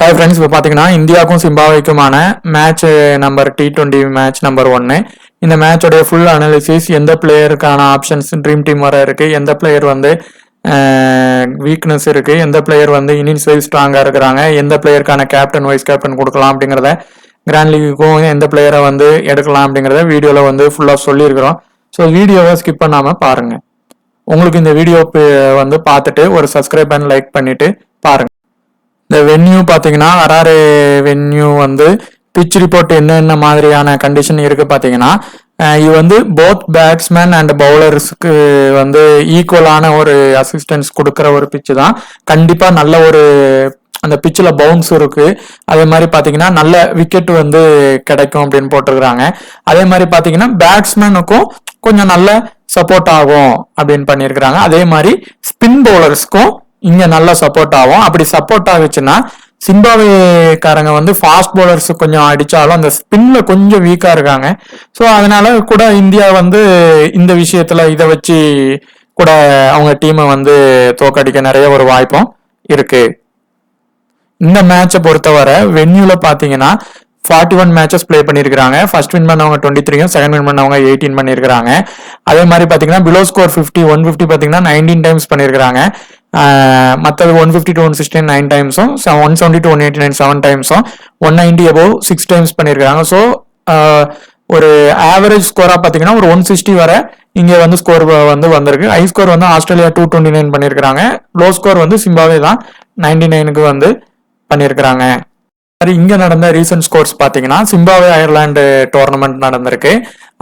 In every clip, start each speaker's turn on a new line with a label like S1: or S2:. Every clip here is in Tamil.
S1: ஹாய் ஃப்ரெண்ட்ஸ், இப்போ பார்த்தீங்கன்னா இந்தியாவுக்கும் சிம்பாப்வேக்குமான match number T20 match number 1. இந்த மேட்சோடைய ஃபுல் அனாலிசிஸ், எந்த பிளேயருக்கான ஆப்ஷன்ஸ் ட்ரீம் டீம் வர இருக்கு, எந்த பிளேயர் வந்து வீக்னஸ் இருக்கு, எந்த பிளேயர் வந்து இன்னிங்ஸ் வைஸ் ஸ்ட்ராங்காக இருக்கிறாங்க, எந்த பிளேயருக்கான கேப்டன் வைஸ் கேப்டன் கொடுக்கலாம் அப்படிங்கிறத, கிராண்ட் லீக்குக்கும் எந்த பிளேயரை வந்து எடுக்கலாம் அப்படிங்கிறத வீடியோவில் வந்து ஃபுல்லாக சொல்லியிருக்கிறோம். ஸோ வீடியோவை ஸ்கிப் பண்ணாமல் பாருங்கள். உங்களுக்கு இந்த வீடியோ வந்து பார்த்துட்டு ஒரு சப்ஸ்கிரைப் அண்ட் லைக் பண்ணிட்டு பாருங்க. இந்த வென்யூ பார்த்தீங்கன்னா ஹராரே வென்யூ வந்து பிச் ரிப்போர்ட் என்னென்ன மாதிரியான கண்டிஷன் இருக்கு பார்த்தீங்கன்னா, இது வந்து போத் பேட்ஸ்மேன் அண்ட் பவுலர்ஸ்க்கு வந்து ஈக்குவலான ஒரு அசிஸ்டன்ஸ் கொடுக்குற ஒரு பிச்சு தான். கண்டிப்பாக நல்ல ஒரு அந்த பிச்சில் பவுன்ஸ் இருக்கு. அதே மாதிரி பார்த்தீங்கன்னா நல்ல விக்கெட் வந்து கிடைக்கும் அப்படின்னு போட்டிருக்கிறாங்க. அதே மாதிரி பார்த்தீங்கன்னா பேட்ஸ்மேனுக்கும் கொஞ்சம் நல்ல சப்போர்ட் ஆகும் அப்படின்னு பண்ணியிருக்கிறாங்க. அதே மாதிரி ஸ்பின் பவுலர்ஸ்க்கும் இங்க நல்லா சப்போர்ட் ஆகும். அப்படி சப்போர்ட் ஆகுச்சுன்னா சிம்பாப்வேக்காரங்க வந்து ஃபாஸ்ட் பவுலர்ஸ் கொஞ்சம் அடிச்சாலும் அந்த ஸ்பின்ல கொஞ்சம் வீக்கா இருக்காங்க. ஸோ அதனால கூட இந்தியா வந்து இந்த விஷயத்துல இதை வச்சு கூட அவங்க டீமை வந்து தோக்கடிக்க நிறைய ஒரு வாய்ப்பும் இருக்கு. இந்த மேட்சை பொறுத்தவரை வென்யூல பாத்தீங்கன்னா 41 மேட்சஸ் பிளே பண்ணியிருக்காங்க. ஃபர்ஸ்ட் வின் பண்ணவங்க 23, செகண்ட் வின் பண்ணவங்க 18 பண்ணியிருக்காங்க. அதே மாதிரி பாத்தீங்கன்னா பிலோ ஸ்கோர் 150 பாத்தீங்கன்னா 19 டைம்ஸ் பண்ணியிருக்காங்க. மற்றது 150 to 116 9 டைம்ஸும், 170 to 189 7 டைம்ஸும், 190 above 6 டைம்ஸ் பண்ணியிருக்காங்க. ஸோ ஒரு ஆவரேஜ் ஸ்கோரா பாத்தீங்கன்னா ஒரு 160 வரை இங்க வந்து ஸ்கோர் வந்து வந்திருக்கு. ஹை ஸ்கோர் வந்து ஆஸ்திரேலியா 229 பண்ணியிருக்காங்க. லோ ஸ்கோர் வந்து சிம்பாப்வே தான் 99க்கு வந்து பண்ணியிருக்கிறாங்க. இங்க நடந்த ரீசன்ட் ஸ்கோர்ஸ் பாத்தீங்கன்னா சிம்பாப்வே அயர்லாந்து டோர்னமெண்ட் நடந்திருக்கு.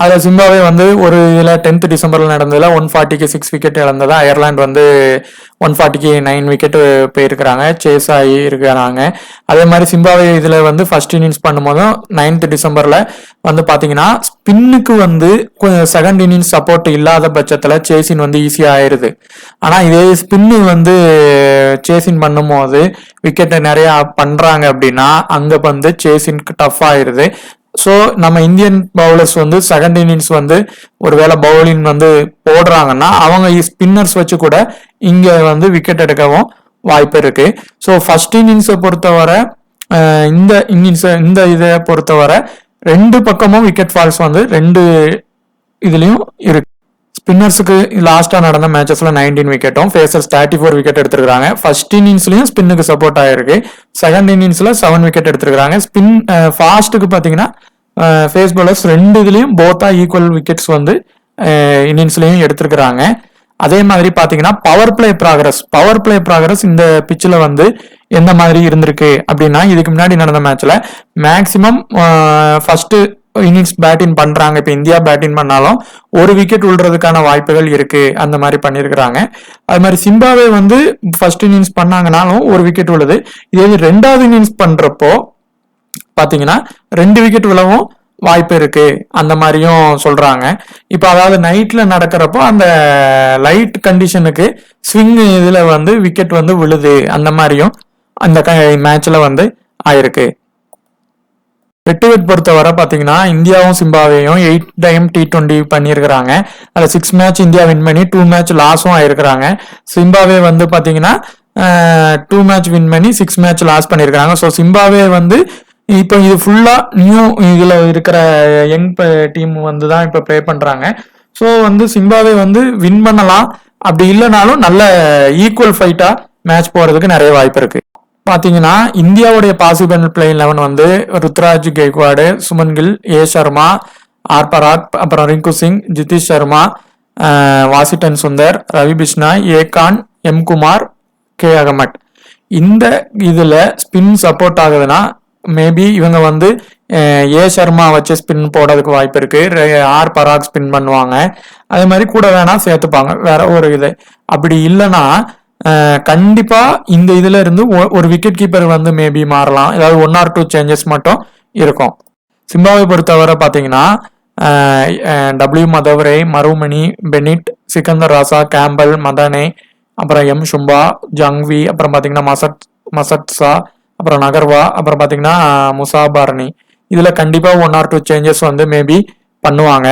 S1: அதுல சிம்பாப்வே வந்து ஒரு இதுல 10th டிசம்பர்ல நடந்ததுல 140க்கு 6 விக்கெட் இழந்ததா, அயர்லாந்து வந்து 140க்கு 9 விக்கெட் போயிருக்கிறாங்க, சேஸ் ஆகி இருக்கிறாங்க. அதே மாதிரி சிம்பாப்வே இதுல வந்து ஃபர்ஸ்ட் இன்னிங்ஸ் பண்ணும்போதும் 9th டிசம்பர்ல வந்து பாத்தீங்கன்னா ஸ்பின்னுக்கு வந்து செகண்ட் இன்னிங்ஸ் சப்போர்ட் இல்லாத பட்சத்துல சேசின் வந்து ஈஸியா ஆயிருது. ஆனா இதே ஸ்பின்னு வந்து சேசின் பண்ணும் போது விக்கெட்டை நிறைய பண்றாங்க அப்படின்னா அங்க வந்து சேசின்க்கு டஃப் ஆயிருது. ஸோ நம்ம இந்தியன் பவுலர்ஸ் வந்து செகண்ட் இன்னிங்ஸ் வந்து ஒருவேளை பவுலிங் வந்து போடுறாங்கன்னா அவங்க ஸ்பின்னர்ஸ் வச்சு கூட இங்க வந்து விக்கெட் எடுக்கவும் வாய்ப்பு இருக்கு. ஸோ ஃபர்ஸ்ட் இன்னிங்ஸை பொறுத்தவரை இந்த இதை பொறுத்தவரை ரெண்டு பக்கமும் விக்கெட் ஃபால்ஸ் வந்து ரெண்டு இதுலயும் இருக்கு. ஸ்பின்னர்ஸுக்கு லாஸ்டா நடந்த மேட்சஸ்ல 19 விக்கெட்டும், ஃபேசர்ஸ் 34 விக்கெட் எடுத்திருக்காங்க. ஃபர்ஸ்ட் இன்னிங்ஸ்லயும் ஸ்பின்னுக்கு சப்போர்ட் ஆயிருக்கு. செகண்ட் இன்னிங்ஸ்ல 7 விக்கெட் எடுத்திருக்காங்க. ஸ்பின் ஃபாஸ்ட்டுக்கு பாத்தீங்கன்னா ஃபேஸ் பவுலர்ஸ் ரெண்டு இதுலயும் போத்தா ஈக்குவல் விக்கெட்ஸ் வந்து இன்னிங்ஸ்லயும் எடுத்திருக்கிறாங்க. அதே மாதிரி பாத்தீங்கன்னா பவர் பிளே ப்ராக்ரஸ் இந்த பிச்சில் வந்து எந்த மாதிரி இருந்திருக்கு அப்படின்னா, இதுக்கு முன்னாடி நடந்த மேட்ச்ல மேக்சிமம் ஃபர்ஸ்ட் இன்னிங்ஸ் பேட்டிங் பண்றாங்க. இப்ப இந்தியா பேட்டிங் பண்ணாலும் ஒரு விக்கெட் விழுறதுக்கான வாய்ப்புகள் இருக்கு, அந்த மாதிரி பண்ணிருக்கிறாங்க. அது மாதிரி சிம்பாப்வே வந்து ஃபர்ஸ்ட் இன்னிங்ஸ் பண்ணாங்கனாலும் ஒரு விக்கெட் விழுது. இதே ரெண்டாவது இன்னிங்ஸ் பண்றப்போ பாத்தீங்கன்னா 2 விக்கெட் விழவும் வாய்ப்பு இருக்கு, அந்த மாதிரியும் சொல்றாங்க. இப்ப அதாவது நைட்ல நடக்கிறப்போ அந்த லைட் கண்டிஷனுக்கு ஸ்விங் இதுல வந்து விக்கெட் வந்து விழுது, அந்த மாதிரியும் அந்த மேட்ச்ல வந்து ஆயிருக்கு. ஹெட் டு ஹெட் பொறுத்தவரை பாத்தீங்கன்னா இந்தியாவும் சிம்பாப்வேயும் 8 டைம் T20 பண்ணியிருக்கிறாங்க. அதுல 6 மேட்ச் இந்தியா வின் பண்ணி 2 மேட்ச் லாஸும் ஆயிருக்கிறாங்க. சிம்பாப்வே வந்து பாத்தீங்கன்னா 2 மேட்ச் வின் பண்ணி 6 மேட்ச் லாஸ் பண்ணியிருக்காங்க. ஸோ சிம்பாப்வே வந்து இப்போ இது ஃபுல்லா நியூ இதுல இருக்கிற யங் டீம் வந்து தான் இப்ப ப்ளே பண்றாங்க. ஸோ வந்து சிம்பாப்வே வந்து வின் பண்ணலாம், அப்படி இல்லைனாலும் நல்ல ஈக்குவல் ஃபைட்டா மேட்ச் போறதுக்கு நிறைய வாய்ப்பு இருக்கு. பாத்தீங்கன்னா இந்தியாவுடைய பாசிபிள் பிளேயிங் 11 வந்து ருத்ராஜ் கெய்க்வாடு, சுமன் கில், ஏ சர்மா, ஆர் பராக், அப்புறம் Rinku Singh, Jitesh Sharma, Washington Sundar, Ravi Bishnoi, A Khan, M Kumar, K Ahmed. இந்த இதுல ஸ்பின் சப்போர்ட் ஆகுதுன்னா மேபி இவங்க வந்து ஏ சர்மா வச்சு ஸ்பின் போடுறதுக்கு வாய்ப்பு இருக்கு. ஆர் பராக் ஸ்பின் பண்ணுவாங்க. அதே மாதிரி கூட வேணா சேர்த்துப்பாங்க வேற ஒரு இது. அப்படி இல்லைன்னா கண்டிப்பா இந்த இதுல இருந்து ஒரு விக்கெட் கீப்பர் வந்து மேபி மாறலாம். ஏதாவது 1 or 2 சேஞ்சஸ் மட்டும் இருக்கும். சிம்பாப்வே பொறுத்தவரை பாத்தீங்கன்னா டபிள்யூ மதவரே, மருமணி, பெனிட், சிக்கந்தர் ராசா, கேம்பல், மதனே, அப்புறம் எம் சும்பா, ஜங்வி, அப்புறம் பாத்தீங்கன்னா மசட்சா, அப்புறம் நகர்வா, அப்புறம் பாத்தீங்கன்னா முசாபார்னி. இதுல கண்டிப்பா 1 or 2 சேஞ்சஸ் வந்து மேபி பண்ணுவாங்க.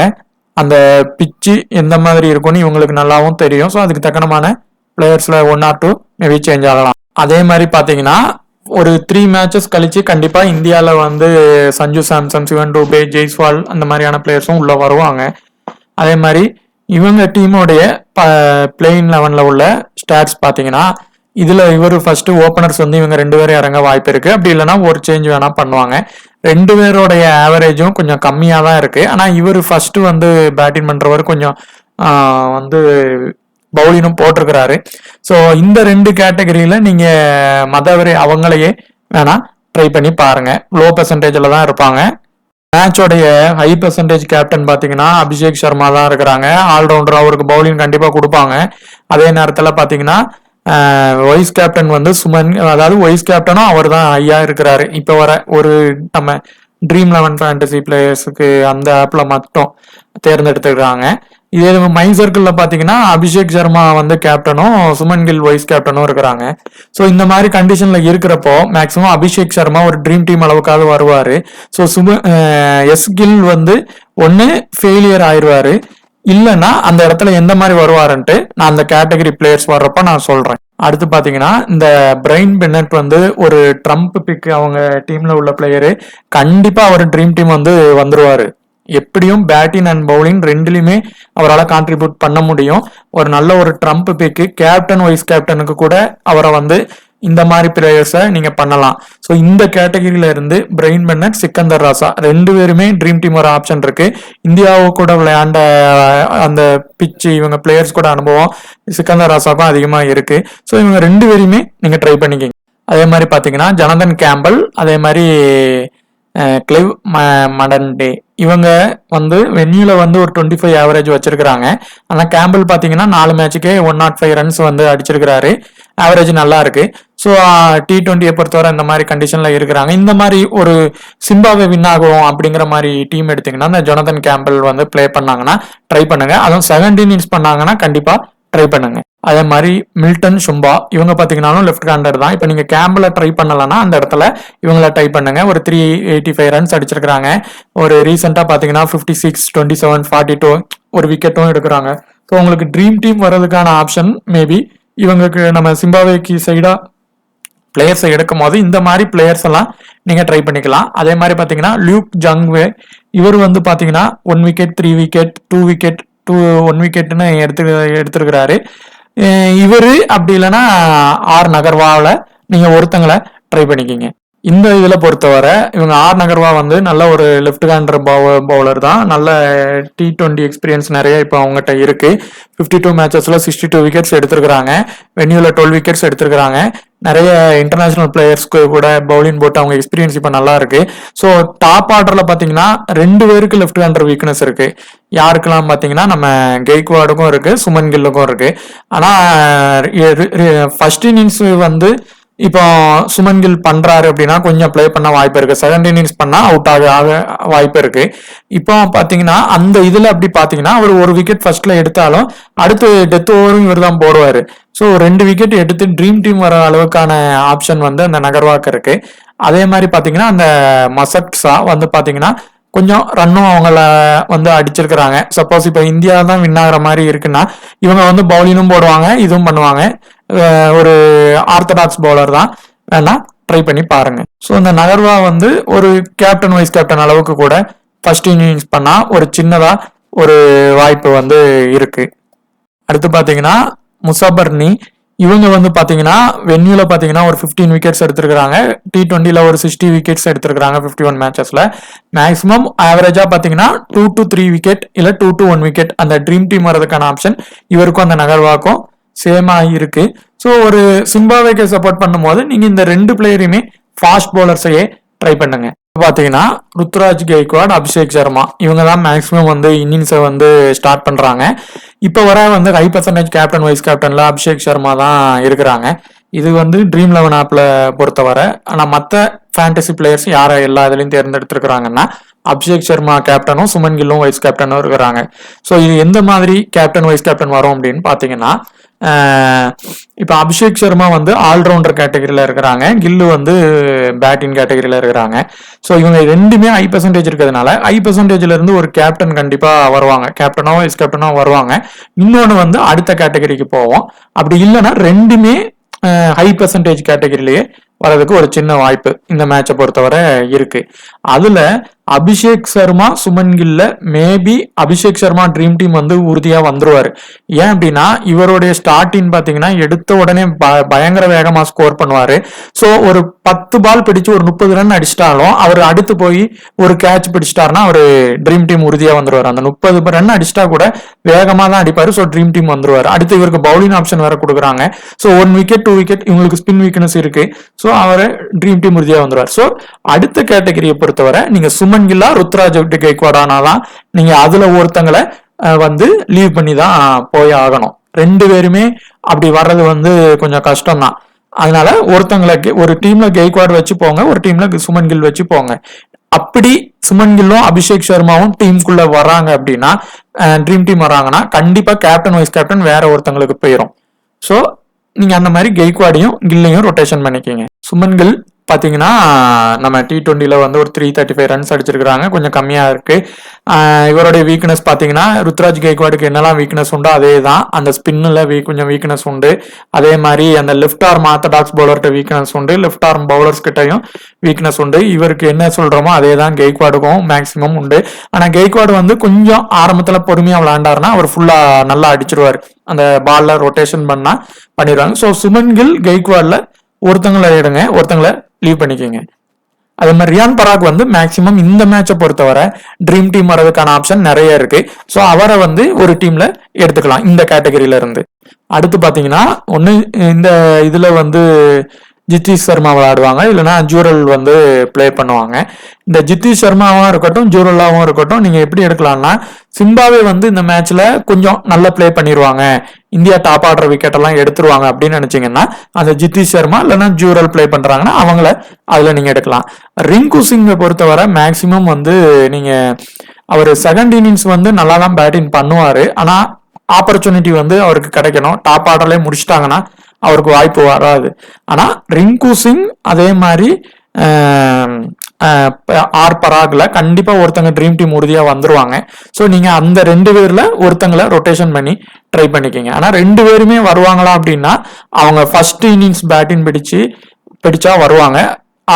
S1: அந்த பிச்சு எந்த மாதிரி இருக்கும்னு இவங்களுக்கு நல்லாவும் தெரியும். ஸோ அதுக்கு தக்கனமான பிளேயர்ஸ்ல 1 or 2 மேபி சேஞ்ச் ஆகலாம். அதே மாதிரி பாத்தீங்கன்னா ஒரு 3 மேட்சஸ் கழிச்சு கண்டிப்பா இந்தியால வந்து சஞ்சு சாம்சன், சிவன் டூபே, ஜெய்ஸ்வால் அந்த மாதிரியான பிளேயர்ஸும் உள்ள வருவாங்க. அதே மாதிரி இவங்க டீமோடைய பிளேயிங் 11ல உள்ள ஸ்டாட்ஸ் பாத்தீங்கன்னா இதுல இவர் ஃபர்ஸ்ட் ஓபனர்ஸ் வந்து இவங்க 2 பேரும் இறங்க வாய்ப்பு இருக்கு. அப்படி இல்லைன்னா ஒரு சேஞ்ச் வேணா பண்ணுவாங்க. 2 பேருடைய ஆவரேஜும் கொஞ்சம் கம்மியா தான் இருக்கு. ஆனா இவர் ஃபர்ஸ்ட் வந்து பேட்டிங் பண்றவர் கொஞ்சம் வந்து பவுலிங்கும் போட்டிருக்கிறாரு. ஸோ இந்த 2 கேட்டகரியில நீங்க மதவரை அவங்களையே வேணா ட்ரை பண்ணி பாருங்க. லோ பெர்சன்டேஜ்ல தான் இருப்பாங்க. மேட்சோடைய ஹை பெர்சன்டேஜ் கேப்டன் பாத்தீங்கன்னா அபிஷேக் சர்மா தான் இருக்கிறாங்க. ஆல்ரவுண்டர், அவருக்கு பவுலிங் கண்டிப்பா கொடுப்பாங்க. அதே நேரத்துல பாத்தீங்கன்னா வைஸ் கேப்டன் வந்து சுமன், அதாவது வைஸ் கேப்டனும் அவர் தான் ஐயா இருக்கிறாரு. இப்ப வர ஒரு நம்ம ட்ரீம் 11 ஃபேண்டசி பிளேயர்ஸுக்கு அந்த ஆப்ல மட்டும் தேர்ந்தெடுத்துக்கிறாங்க. இதே மை சர்க்கிள்ல பாத்தீங்கன்னா அபிஷேக் சர்மா வந்து கேப்டனும் சுமன் கில் வைஸ் கேப்டனும் இருக்கிறாங்க. ஸோ இந்த மாதிரி கண்டிஷன்ல இருக்கிறப்போ மேக்சிமம் அபிஷேக் சர்மா ஒரு ட்ரீம் டீம் அளவுக்காக வருவாரு. ஸோ எஸ் கில் வந்து ஒன்னு ஃபெயிலியர் ஆயிடுவாரு, இல்லைன்னா அந்த இடத்துல எந்த மாதிரி வருவாருன்ட்டு நான் அந்த கேட்டகரி பிளேயர்ஸ் வர்றப்ப நான் சொல்றேன். அடுத்து பாத்தீங்கன்னா இந்த பிரைன் பென்னட் வந்து ஒரு ட்ரம்ப் பிக் அவங்க டீம்ல உள்ள பிளேயரு. கண்டிப்பா அவர் ட்ரீம் டீம் வந்து வந்துருவாரு. எப்படியும் பேட்டிங் அண்ட் பவுலிங் ரெண்டுலயுமே அவரால் கான்ட்ரிபியூட் பண்ண முடியும். ஒரு நல்ல ஒரு ட்ரம்ப் பிக்கு கேப்டன் வைஸ் கேப்டனுக்கு கூட அவரை வந்து இந்த மாதிரி பிளேயர்ஸை நீங்க பண்ணலாம். ஸோ இந்த கேட்டகரியில இருந்து பிரைன் பென்னட், சிக்கந்தர் ராசா 2 பேருமே ட்ரீம் டீம் ஒரு ஆப்ஷன் இருக்கு. இந்தியாவை கூட விளையாண்ட அந்த பிச்சு இவங்க பிளேயர்ஸ் கூட அனுபவம் சிக்கந்தர் ராசாக்கும் அதிகமா இருக்கு. ஸோ இவங்க 2 பேருமே நீங்க ட்ரை பண்ணிக்கிங்க. அதே மாதிரி பாத்தீங்கன்னா ஜனதன் கேம்பல், அதே மாதிரி கிளைவ் மடன்டே, இவங்க வந்து வென்யூல வந்து ஒரு 25 ஆவரேஜ் வச்சிருக்காங்க. ஆனா கேம்பிள் பாத்தீங்கன்னா 4 மேட்சுக்கே 105 ரன்ஸ் வந்து அடிச்சிருக்கிறாரு. ஆவரேஜ் நல்லா இருக்கு. ஸோ T20 பொறுத்தவரை இந்த மாதிரி கண்டிஷன்ல இருக்கிறாங்க. இந்த மாதிரி ஒரு சிம்பாவே வின் ஆகும் அப்படிங்கிற மாதிரி டீம் எடுத்தீங்கன்னா இந்த ஜொனதன் கேம்பிள் வந்து பிளே பண்ணாங்கன்னா ட்ரை பண்ணுங்க. அதுவும் 17 இன்னிங்ஸ் பண்ணாங்கன்னா கண்டிப்பா ட்ரை பண்ணுங்க. அதே மாதிரி மில்டன் சும்பா இவங்க பாத்தீங்கன்னாலும் லெஃப்ட் ஹேண்டர் தான். இப்போ நீங்க கேம்பில் ட்ரை பண்ணலன்னா அந்த இடத்துல இவங்கள ட்ரை பண்ணுங்க. ஒரு 385 ரன்ஸ் அடிச்சிருக்காங்க. ஒரு ரீசெண்டா பாத்தீங்கன்னா 56, 27, 42 ஒரு விக்கெட்டும் எடுக்கிறாங்க. ஸோ உங்களுக்கு ட்ரீம் டீம் வர்றதுக்கான ஆப்ஷன் மேபி இவங்களுக்கு நம்ம சிம்பாவேக்கு சைடா பிளேயர்ஸை எடுக்கும் போது இந்த மாதிரி பிளேயர்ஸ் எல்லாம் நீங்க ட்ரை பண்ணிக்கலாம். அதே மாதிரி பாத்தீங்கன்னா லியூக் ஜங்வே, இவர் வந்து பாத்தீங்கன்னா 1 விக்கெட், 3 விக்கெட், 2 விக்கெட், 1 விக்கெட்னு எடுத்திருக்கிறாரு. இவரு அப்படி இல்லைன்னா ஆர் நகர்வாவில் நீங்க ஒருத்தங்களை ட்ரை பண்ணிக்கிங்க. இந்த இதுல பொறுத்தவரை இவங்க ஆர் நகர்வா வந்து நல்ல ஒரு லெஃப்ட் ஹேண்டர் பவுலர் தான். நல்ல T20 எக்ஸ்பீரியன்ஸ் நிறைய இப்போ அவங்ககிட்ட இருக்கு. 52 மேட்சஸ்ல 62 விக்கெட்ஸ் எடுத்திருக்கிறாங்க. வென்யூல 12 விக்கெட்ஸ் எடுத்திருக்கிறாங்க. நிறைய இன்டர்நேஷனல் பிளேயர்ஸ்க்கு கூட பவுலிங் போட்டு அவங்க எக்ஸ்பீரியன்ஸ் இப்போ நல்லா இருக்கு. ஸோ டாப் ஆர்டர்ல பாத்தீங்கன்னா 2 பேருக்கு லெஃப்ட் ஹேண்டர் வீக்னஸ் இருக்கு. யாருக்கெல்லாம் பாத்தீங்கன்னா நம்ம கெய்க்வாடுக்கும் இருக்கு, சுமன் கில்லுக்கும் இருக்கு. ஆனா ஃபர்ஸ்ட் இன்னிங்ஸ் வந்து இப்போ சுமன் கில் பண்றாரு அப்படின்னா கொஞ்சம் பிளே பண்ண வாய்ப்பு இருக்கு. 7 இன்னிங்ஸ் பண்ணா அவுட் ஆக வாய்ப்பு இருக்கு. இப்போ பாத்தீங்கன்னா அந்த இதுல அப்படி பாத்தீங்கன்னா அவர் ஒரு விக்கெட் ஃபர்ஸ்ட்ல எடுத்தாலும் அடுத்து டெத் ஓவரும் இவர் தான் போடுவாரு. ஸோ 2 விக்கெட் எடுத்து ட்ரீம் டீம் வர அளவுக்கான ஆப்ஷன் வந்து அந்த நகர்வாக்கு இருக்கு. அதே மாதிரி பாத்தீங்கன்னா அந்த மசட்ஸா வந்து பாத்தீங்கன்னா கொஞ்சம் ரன்னும் அவங்கள வந்து அடிச்சிருக்கிறாங்க. சப்போஸ் இப்போ இந்தியா தான் வின் ஆகிற மாதிரி இருக்குன்னா இவங்க வந்து பவுலிங்கும் போடுவாங்க, இதுவும் பண்ணுவாங்க. ஒரு ஆர்த்தடாக்ஸ் பவுலர் தான், வேணா ட்ரை பண்ணி பாருங்க. ஸோ இந்த நகர்வா வந்து ஒரு கேப்டன் வைஸ் கேப்டன் அளவுக்கு கூட ஃபர்ஸ்ட் இன்னிங்ஸ் பண்ணா ஒரு சின்னதா ஒரு வாய்ப்பு வந்து இருக்கு. அடுத்து பாத்தீங்கன்னா முசாபர்னி, இவங்க வந்து பாத்தீங்கன்னா வென்யூல பாத்தீங்கன்னா ஒரு 15 விக்கெட்ஸ் எடுத்திருக்காங்க. T20ல ஒரு 60 விக்கெட்ஸ் எடுத்திருக்காங்க 51 மேட்சஸ்ல. மேக்ஸிமம் ஆவரேஜா பாத்தீங்கன்னா 2 to 3 விக்கெட் இல்ல 2 to 1 விக்கெட் அந்த ட்ரீம் டீம் வரதுக்கான ஆப்ஷன் இவருக்கும் அந்த நகர்வாக்கும் சேமா இருக்கு. ஸோ ஒரு சிம்பாவேக்கு சப்போர்ட் பண்ணும்போது நீங்க இந்த 2 பிளேயரையுமே ஃபாஸ்ட் பவுலர்ஸையே ட்ரை பண்ணுங்க. பாத்தீங்கன்னா ருத்ராஜ் கெய்க்வாட், அபிஷேக் சர்மா இவங்க தான் மேக்ஸிமம் வந்து இன்னிங்ஸை வந்து ஸ்டார்ட் பண்றாங்க. இப்போ வர வந்து ஹை பெர்சன்டேஜ் கேப்டன் வைஸ் கேப்டன்ல அபிஷேக் சர்மா தான் இருக்கிறாங்க. இது வந்து ட்ரீம் 11 ஆப்ல பொறுத்தவரை. ஆனா மற்ற ஃபேண்டசி பிளேயர்ஸ் யாரை எல்லா இதுலயும் தேர்ந்தெடுத்திருக்கிறாங்கன்னா அபிஷேக் சர்மா கேப்டனும் சுமன் கில்லும் வைஸ் கேப்டனும் இருக்கிறாங்க. ஸோ இது எந்த மாதிரி கேப்டன் வைஸ் கேப்டன் வரும் அப்படின்னு பாத்தீங்கன்னா இப்ப அபிஷேக் சர்மா வந்து ஆல்ரவுண்டர் கேட்டகரியில இருக்கிறாங்க, கில்லு வந்து பேட்டிங் கேட்டகரியில இருக்கிறாங்க. ஸோ இவங்க 2மே ஹை பெர்சன்டேஜ் இருக்கிறதுனால ஹை பெர்சன்டேஜ்ல இருந்து ஒரு கேப்டன் கண்டிப்பா வருவாங்க, கேப்டனோ வைஸ் கேப்டனோ வருவாங்க. இன்னொன்னு வந்து அடுத்த கேட்டகரிக்கு போவோம். அப்படி இல்லைன்னா 2மே ஹை பெர்சன்டேஜ் கேட்டகரியிலேயே வரதுக்கு ஒரு சின்ன வாய்ப்பு இந்த மேட்சை பொறுத்தவரை இருக்கு. அதுல அபிஷேக் சர்மா, சுமன் கில்ல maybe Abhishek Sharma dream team வந்து உறுதியா வந்துருவாரு. ஏன் அப்படின்னா இவருடைய ஸ்டார்டிங் பாத்தீங்கன்னா எடுத்த உடனே பயங்கர வேகமா ஸ்கோர் பண்ணுவாரு. ஸோ ஒரு 10 பால் பிடிச்சு ஒரு 30 ரன் அடிச்சிட்டாலும் அவர் அடுத்து போய் ஒரு கேட்ச் பிடிச்சிட்டாருன்னா அவரு ட்ரீம் டீம் உறுதியா வந்துருவாரு. அந்த 30 ரன் அடிச்சிட்டா கூட வேகமா தான் அடிப்பாரு. ஸோ ட்ரீம் டீம் வந்துருவாரு. அடுத்து இவருக்கு பவுலிங் ஆப்ஷன் வேற கொடுக்குறாங்க. ஸோ 1 விக்கெட் 2 விக்கெட் இவங்களுக்கு ஸ்பின் வீக்னஸ் இருக்கு. ஸோ அவர் ட்ரீம் டீம் உறுதியா வந்துருவார். ஸோ அடுத்த கேட்டகரியை பொறுத்தவரை நீங்க சுமன் கில்லா, ருத்ராஜ் கைக்வாட் ஆனாதான் நீங்க அதுல ஒருத்தங்களை வந்து லீவ் பண்ணி தான் போய் ஆகணும். 2 பேருமே அப்படி வர்றது வந்து கொஞ்சம் கஷ்டம் தான். அதனால ஒருத்தங்களுக்கு ஒரு டீம்ல கெய்க்வாட் வச்சு போங்க, ஒரு டீம்ல சுமன் கில் வச்சு போங்க. அப்படி சுமன் கில்லும் அபிஷேக் சர்மாவும் டீமுக்குள்ள வர்றாங்க அப்படின்னா, ட்ரீம் டீம் வர்றாங்கன்னா கண்டிப்பா கேப்டன் வைஸ் கேப்டன் வேற ஒருத்தங்களுக்கு போயிடும். ஸோ நீங்க அந்த மாதிரி கெய்க்வாடையும் கில்லையும் ரொட்டேஷன் பண்ணிக்கிங்க. சுமன் கில் பாத்தீங்கன்னா நம்ம T20ல வந்து ஒரு 335 ரன்ஸ் அடிச்சிருக்காங்க, கொஞ்சம் கம்மியா இருக்கு. இவருடைய வீக்னஸ் பாத்தீங்கன்னா ருத்ராஜ் கெய்க்வாடுக்கு என்னெல்லாம் வீக்னஸ் உண்டோ அதே தான். அந்த ஸ்பின்ல கொஞ்சம் வீக்னஸ் உண்டு. அதே மாதிரி அந்த லெஃப்ட் ஆர்ம் ஆர்த்தடாக்ஸ் பவுலர்கிட்ட வீக்னஸ் உண்டு, லெஃப்ட் ஆர்ம் பவுலர்ஸ் கிட்டையும் வீக்னஸ் உண்டு. இவருக்கு என்ன சொல்றோமோ அதே தான் கெய்க்வாடுக்கும் மேக்சிமம் உண்டு. ஆனா கெய்க்வாடு வந்து கொஞ்சம் ஆரம்பத்துல பொறுமையா விளையாண்டாருன்னா அவர் ஃபுல்லா நல்லா அடிச்சிருவாரு. அந்த பால்ல ரொட்டேஷன் பண்ணிடுவாங்க. ஸோ சுமன் கில் கெய்க்வாட்ல ஒருத்தங்களை எடுங்க, ஒருத்தங்களை லீவ் பண்ணிக்கோங்க. அதே மாதிரி ரியான் பராக் வந்து மேக்சிமம் இந்த மேட்சை பொறுத்தவரை ட்ரீம் டீம் வரதுக்கான ஆப்ஷன் நிறைய இருக்கு. ஸோ அவரை வந்து ஒரு டீம்ல எடுத்துக்கலாம் இந்த கேட்டகரியில இருந்து. அடுத்து பாத்தீங்கன்னா ஒண்ணு இந்த இதுல வந்து ஜித்தீஷ் சர்மா விளையாடுவாங்க, இல்லைன்னா ஜூரல் வந்து பிளே பண்ணுவாங்க. இந்த ஜித்தீஷ் சர்மாவும் இருக்கட்டும் ஜூரலாவும் இருக்கட்டும் நீங்க எப்படி எடுக்கலாம்னா, சிம்பாவே வந்து இந்த மேட்ச்ல கொஞ்சம் நல்லா பிளே பண்ணிடுவாங்க, இந்தியா டாப் ஆடுற விக்கெட் எல்லாம் எடுத்துருவாங்க அப்படின்னு நினைச்சீங்கன்னா அந்த ஜித்தீஷ் சர்மா இல்லைன்னா ஜூரல் பிளே பண்றாங்கன்னா அவங்கள அதுல நீங்க எடுக்கலாம். ரிங்கு சிங்கை பொறுத்தவரை மேக்சிமம் வந்து நீங்க அவர் செகண்ட் இன்னிங்ஸ் வந்து நல்லா தான் பேட்டிங் பண்ணுவாரு. ஆனா ஆப்பர்ச்சுனிட்டி வந்து அவருக்கு கிடைக்கணும். டாப் ஆர்டர்லயே முடிச்சிட்டாங்கன்னா அவருக்கு வாய்ப்பு வராது. ஆனா ரிங்கு சிங் அதே மாதிரி ஆர் பராக்ல கண்டிப்பா ஒருத்தங்க ட்ரீம் டீம் உறுதியா வந்துருவாங்க. ஸோ நீங்க அந்த 2 பேர்ல ஒருத்தங்களை ரொட்டேஷன் பண்ணி ட்ரை பண்ணிக்கங்க. ஆனா 2 பேருமே வருவாங்களா அப்படின்னா அவங்க ஃபர்ஸ்ட் இன்னிங்ஸ் பேட்டிங் பிடிச்சா வருவாங்க.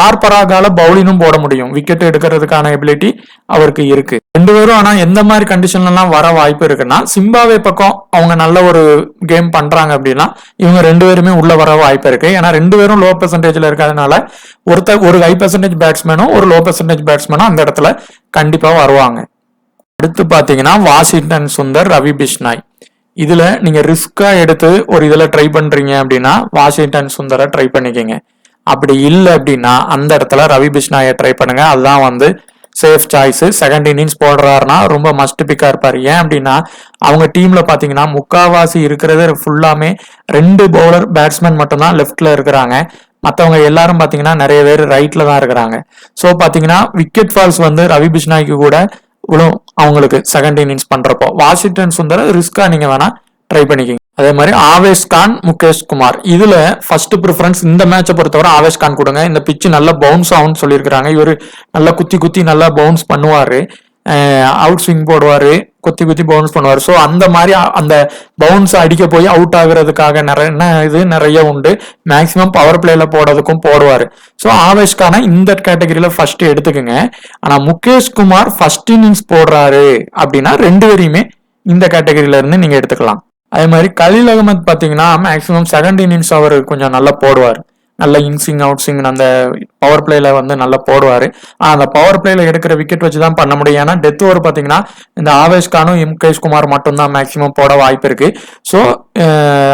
S1: ஆர் பராகால பவுலிங்கும் போட முடியும், விக்கெட் எடுக்கிறதுக்கான எபிலிட்டி அவருக்கு இருக்கு. 2 பேரும் ஆனா எந்த மாதிரி கண்டிஷன்ல எல்லாம் வர வாய்ப்பு இருக்குன்னா, சிம்பாவே பக்கம் அவங்க நல்ல ஒரு கேம் பண்றாங்க அப்படின்னா இவங்க 2 பேருமே உள்ள வர வாய்ப்பு இருக்கு. ஏன்னா 2 பேரும் லோ பெர்சன்டேஜ்ல இருக்கிறதுனால ஒரு ஹை பெர்சன்டேஜ் பேட்ஸ்மேனும் ஒரு லோ பெர்சன்டேஜ் பேட்ஸ்மேனும் அந்த இடத்துல கண்டிப்பா வருவாங்க. அடுத்து பாத்தீங்கன்னா வாஷிங்டன் சுந்தர், ரவி பிஷ்னாய். இதுல நீங்க ரிஸ்கா எடுத்து ஒரு இதுல ட்ரை பண்றீங்க அப்படின்னா வாஷிங்டன் சுந்தரை ட்ரை பண்ணிக்கங்க. அப்படி இல்லை அப்படின்னா அந்த இடத்துல ரவி பிஷ்னாயை ட்ரை பண்ணுங்க. அதுதான் வந்து சேஃப் சாய்ஸ். செகண்ட் இன்னிங்ஸ் போடுறாருன்னா ரொம்ப மஸ்ட் பிக்கா இருப்பாரு. ஏன் அப்படின்னா அவங்க டீம்ல பாத்தீங்கன்னா முக்காவாசி இருக்கிறது ஃபுல்லாமே 2 பவுலர் பேட்ஸ்மேன் மட்டும்தான் லெஃப்ட்ல இருக்கிறாங்க. மற்றவங்க எல்லாரும் பாத்தீங்கன்னா நிறைய பேர் ரைட்ல தான் இருக்கிறாங்க. ஸோ பாத்தீங்கன்னா விக்கெட் ஃபால்ஸ் வந்து ரவி பிஷ்னாய்க்கு கூட விழும் அவங்களுக்கு செகண்ட் இன்னிங்ஸ் பண்றப்போ. வாஷிங்டன் சுந்தர் ரிஸ்கா நீங்க வேணா ட்ரை பண்ணிக்கங்க. அதே மாதிரி ஆவேஷ் கான், முகேஷ் குமார். இதுல ஃபர்ஸ்ட் ப்ரிஃபரன்ஸ் இந்த மேட்சை பொறுத்தவரை ஆவேஷ் கான் கொடுங்க. இந்த பிச்சு நல்லா பவுன்ஸ் ஆகும்னு சொல்லியிருக்காங்க. இவர் நல்லா குத்தி நல்லா பவுன்ஸ் பண்ணுவாரு, அவுட் ஸ்விங் போடுவாரு, குத்தி பவுன்ஸ் பண்ணுவாரு. ஸோ அந்த மாதிரி அந்த பவுன்ஸ் அடிக்க போய் அவுட் ஆகுறதுக்காக நிறைய உண்டு. மேக்சிமம் பவர் பிளேல போடுறதுக்கும் போடுவாரு. ஸோ ஆவேஷ் கானை இந்த கேட்டகரியில ஃபர்ஸ்ட் எடுத்துக்கோங்க. ஆனா முகேஷ் குமார் ஃபர்ஸ்ட் இன்னிங்ஸ் போடுறாரு அப்படின்னா 2 பேரையுமே இந்த கேட்டகரியில இருந்து நீங்க எடுத்துக்கலாம். அதே மாதிரி கலீல் அகமது பாத்தீங்கன்னா மேக்சிமம் செகண்ட் இன்னிங்ஸ் அவர் கொஞ்சம் நல்லா போடுவார். நல்ல இன்சிங் அவுட் சிங் அந்த பவர் பிளேல வந்து நல்லா போடுவாரு. அந்த பவர் பிளேல எடுக்கிற விக்கெட் வச்சுதான் பண்ண முடியும். ஏன்னா டெத் ஓவர் பாத்தீங்கன்னா இந்த ஆவேஷ் கானும் முகேஷ் குமார் மட்டும்தான் மேக்சிமம் போட வாய்ப்பு இருக்கு. ஸோ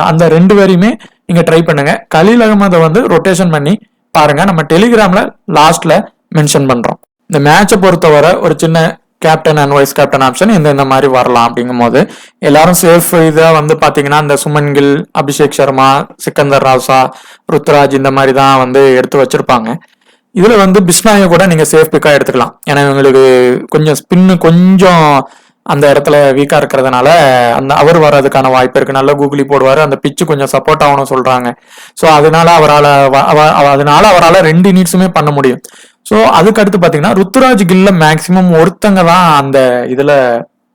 S1: அந்த 2 பேரையுமே நீங்க ட்ரை பண்ணுங்க. கலீல் அகமதை வந்து ரொட்டேஷன் பண்ணி பாருங்க. நம்ம டெலிகிராம்ல லாஸ்ட்ல மென்ஷன் பண்றோம். இந்த மேட்சை பொறுத்தவரை ஒரு சின்ன captain and vice captain option இந்த மாதிரி வரலாம். அப்படிங்கும் போது எல்லாரும் சேஃப் இதை வந்து பாத்தீங்கன்னா இந்த சுமன் கில், அபிஷேக் சர்மா, சிக்கந்தர் ராசா, ருத்ராஜ் இந்த மாதிரி தான் வந்து எடுத்து வச்சிருப்பாங்க. இதுல வந்து பிஷ்னாயை கூட நீங்க சேஃப் பிக்கா எடுத்துக்கலாம். ஏன்னா இவங்களுக்கு கொஞ்சம் ஸ்பின்னு கொஞ்சம் அந்த இடத்துல வீக்கா இருக்கிறதுனால அவர் வர்றதுக்கான வாய்ப்பு இருக்கு. நல்லா கூகுளி போடுவாரு, அந்த பிச்சு கொஞ்சம் சப்போர்ட் ஆகணும் சொல்றாங்க. ஸோ அதனால அவரால் 2 இன்னிங்ஸுமே பண்ண முடியும். ஸோ அதுக்கு அடுத்து பாத்தீங்கன்னா ருத்துராஜ் கில்ல மேக்சிமம் ஒருத்தங்க தான் அந்த இதுல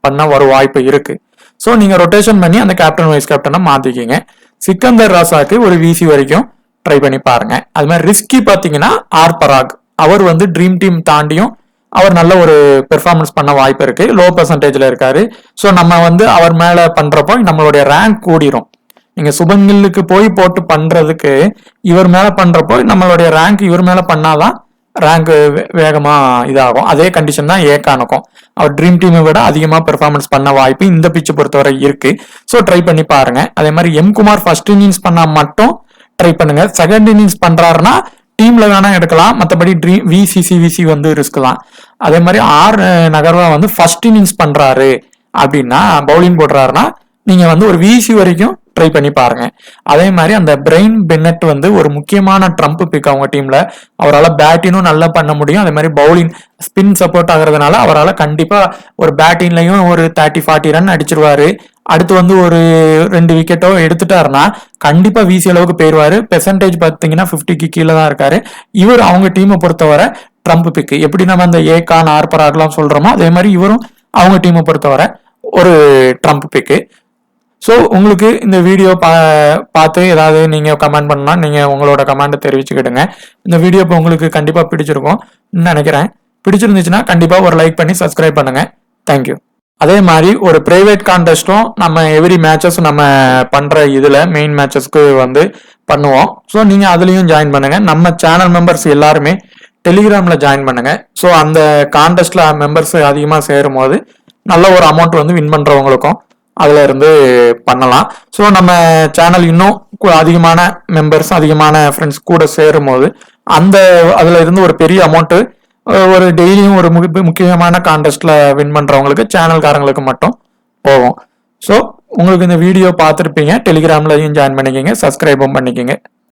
S1: பண்ண ஒரு வாய்ப்பு இருக்கு. ஸோ நீங்க ரொட்டேஷன் பண்ணி அந்த கேப்டன் வைஸ் கேப்டனை மாத்திக்கிங்க. சிக்கந்தர் ராசாக்கு ஒரு விசி வரைக்கும் ட்ரை பண்ணி பாருங்க. அது மாதிரி ரிஸ்கி பார்த்தீங்கன்னா ஆர் பராக், அவர் வந்து ட்ரீம் டீம் தாண்டியும் அவர் நல்ல ஒரு பெர்ஃபார்மன்ஸ் பண்ண வாய்ப்பு இருக்கு. லோ பெர்சன்டேஜ்ல இருக்காரு. ஸோ நம்ம வந்து அவர் மேல பண்றப்போ நம்மளுடைய ரேங்க் கூடிரும். நீங்க சுபங்கில்லுக்கு போய் போட்டு பண்றதுக்கு இவர் மேல பண்றப்போ நம்மளுடைய ரேங்க் இவர் மேல பண்ணாதான் ரேங்க் வேகமா இதாகும். அதே கண்டிஷன் தான் ஏகானுக்கும். அவர் ட்ரீம் டீமை விட அதிகமா பெர்ஃபார்மன்ஸ் பண்ண வாய்ப்பு இந்த பிச்சு பொறுத்தவரை இருக்கு. ஸோ ட்ரை பண்ணி பாருங்க. அதே மாதிரி எம் குமார் ஃபர்ஸ்ட் இன்னிங்ஸ் பண்ணா மட்டும் ட்ரை பண்ணுங்க. செகண்ட் இன்னிங்ஸ் பண்றாருன்னா டீம்ல வேணா எடுக்கலாம். மற்றபடி விசி வந்து ரிஸ்க் தான். அதே மாதிரி ஆர் நகர்வா வந்து ஃபர்ஸ்ட் இன்னிங்ஸ் பண்றாரு அப்படின்னா, பவுலிங் போடுறாருன்னா நீங்க வந்து ஒரு விசி வரைக்கும் ட்ரை பண்ணி பாருங்க. அதே மாதிரி அந்த பிரெயின் பென்னட் வந்து ஒரு முக்கியமான ட்ரம்ப் பிக் அவங்க டீம்ல. அவரால் பேட்டிங்கும் நல்லா பண்ண முடியும். அதே மாதிரி பவுலிங் ஸ்பின் சப்போர்ட் ஆகுறதுனால அவரால் கண்டிப்பா ஒரு பேட்டிங்லையும் ஒரு 30-40 ரன் அடிச்சிருவாரு. அடுத்து வந்து ஒரு 2 விக்கெட்டோ எடுத்துட்டாருன்னா கண்டிப்பா வீசி அளவுக்கு போயிருவாரு. பெர்சன்டேஜ் பார்த்தீங்கன்னா 50க்கு கீழே தான் இருக்காரு. இவர் அவங்க டீமை பொறுத்தவரை ட்ரம்ப் பிக். எப்படி நம்ம அந்த ஏகான் ஆர்பராக்லாம் சொல்றோமோ அதே மாதிரி இவரும் அவங்க டீமை பொறுத்தவரை ஒரு ட்ரம்ப் பிக்கு. ஸோ உங்களுக்கு இந்த வீடியோ பார்த்து ஏதாவது நீங்கள் கமெண்ட் பண்ணால் நீங்கள் உங்களோட கமெண்ட்டை தெரிவிச்சுக்கிடுங்க. இந்த வீடியோ இப்போ உங்களுக்கு கண்டிப்பாக பிடிச்சிருக்கும் நினைக்கிறேன். பிடிச்சிருந்துச்சுன்னா கண்டிப்பாக ஒரு லைக் பண்ணி சப்ஸ்கிரைப் பண்ணுங்கள். தேங்க்யூ. அதே மாதிரி ஒரு பிரைவேட் கான்டெஸ்ட்டும் நம்ம எவ்ரி மேட்சஸ் நம்ம பண்ணுற இதில் மெயின் மேட்சஸ்க்கு வந்து பண்ணுவோம். ஸோ நீங்கள் அதுலேயும் ஜாயின் பண்ணுங்கள். நம்ம சேனல் மெம்பர்ஸ் எல்லாருமே டெலிகிராமில் ஜாயின் பண்ணுங்கள். ஸோ அந்த கான்டெஸ்ட்டில் மெம்பர்ஸ் அதிகமாக சேரும் போது நல்ல ஒரு அமௌண்ட் வந்து வின் பண்ணுறவங்களுக்கும் அதுல இருந்து பண்ணலாம். ஸோ நம்ம சேனல் இன்னும் அதிகமான மெம்பர்ஸ் அதிகமான ஃப்ரெண்ட்ஸ் கூட சேரும் போது அந்த அதுல இருந்து ஒரு பெரிய அமௌண்ட் ஒரு டெய்லியும் ஒரு முக்கியமான கான்டெஸ்ட்ல வின் பண்றவங்களுக்கு சேனல்காரங்களுக்கு மட்டும் போகும். ஸோ உங்களுக்கு இந்த வீடியோ பார்த்துருப்பீங்க. டெலிகிராம்லையும் ஜாயின் பண்ணிக்கிங்க, சப்ஸ்கிரைபும் பண்ணிக்கிங்க.